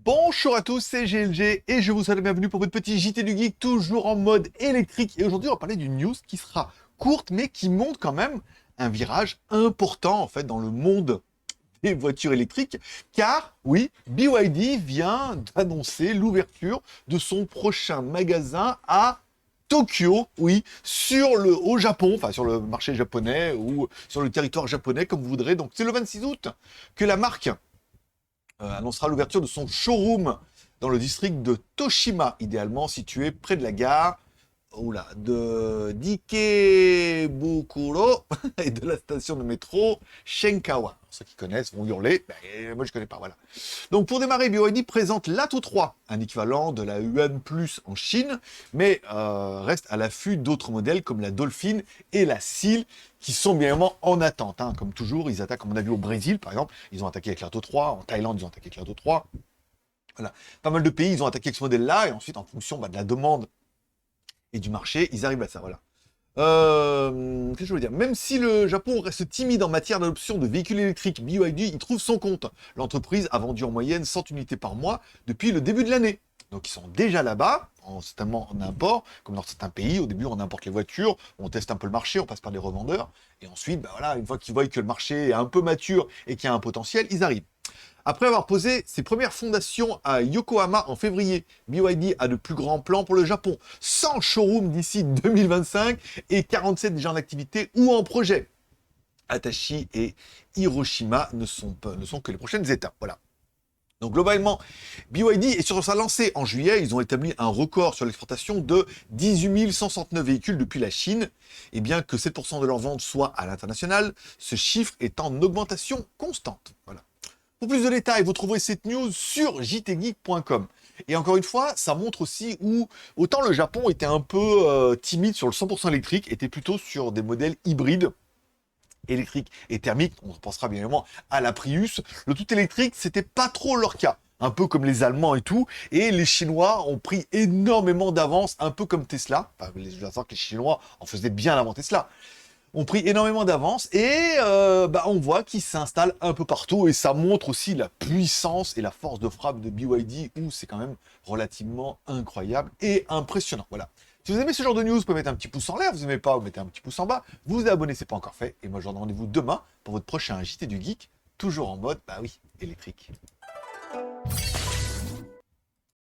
Bonjour à tous, c'est GLG et je vous souhaite la bienvenue pour votre petit JT du Geek, toujours en mode électrique. Et aujourd'hui, on va parler d'une news qui sera courte, mais qui montre quand même un virage important en fait dans le monde des voitures électriques. Car oui, BYD vient d'annoncer l'ouverture de son prochain magasin à Tokyo, oui, au Japon, enfin sur le marché japonais ou sur le territoire japonais, comme vous voudrez. Donc c'est le 26 août que la marque annoncera l'ouverture de son showroom dans le district de Toshima, idéalement situé près de la gare de Dikebukuro et de la station de métro Shinkawa. Ceux qui connaissent vont hurler, mais moi je connais pas, voilà. Donc pour démarrer, BYD présente l'Atto 3, un équivalent de la Yuan Plus en Chine, mais reste à l'affût d'autres modèles comme la Dolphin et la Seal, qui sont bien évidemment en attente. Hein. Comme toujours, ils attaquent, comme on a vu au Brésil par exemple, ils ont attaqué avec l'Atto 3, en Thaïlande ils ont attaqué avec l'Atto 3. Voilà. Pas mal de pays, ils ont attaqué avec ce modèle-là, et ensuite en fonction de la demande et du marché, ils arrivent à ça, voilà. Qu'est-ce que je veux dire? Même si le Japon reste timide en matière d'adoption de véhicules électriques, BYD y trouve son compte. L'entreprise a vendu en moyenne 100 unités par mois depuis le début de l'année. Donc ils sont déjà là-bas, certainement en import, comme dans certains pays. Au début, on importe les voitures, on teste un peu le marché, on passe par des revendeurs. Et ensuite, voilà, une fois qu'ils voient que le marché est un peu mature et qu'il y a un potentiel, ils arrivent. Après avoir posé ses premières fondations à Yokohama en février, BYD a de plus grands plans pour le Japon. 100 showrooms d'ici 2025 et 47 déjà en activité ou en projet. Atachi et Hiroshima ne sont que les prochaines étapes. Voilà. Donc globalement, BYD est sur sa lancée en juillet. Ils ont établi un record sur l'exportation de 18 169 véhicules depuis la Chine. Et bien que 7% de leurs ventes soient à l'international, ce chiffre est en augmentation constante. Voilà. Pour plus de détails, vous trouverez cette news sur jtgeek.com. Et encore une fois, ça montre aussi où autant le Japon était un peu timide sur le 100% électrique, était plutôt sur des modèles hybrides, électriques et thermiques. On pensera bien évidemment à la Prius. Le tout électrique, c'était pas trop leur cas. Un peu comme les Allemands et tout. Et les Chinois ont pris énormément d'avance, un peu comme Tesla. Enfin, je dois savoir que les Chinois en faisaient bien avant Tesla. Ont pris énormément d'avance et on voit qu'ils s'installent un peu partout et ça montre aussi la puissance et la force de frappe de BYD où c'est quand même relativement incroyable et impressionnant. Voilà. Si vous aimez ce genre de news, vous pouvez mettre un petit pouce en l'air, vous n'aimez pas, vous mettez un petit pouce en bas, vous vous abonnez, c'est pas encore fait et moi je vous donne rendez-vous demain pour votre prochain JT du Geek, toujours en mode, électrique.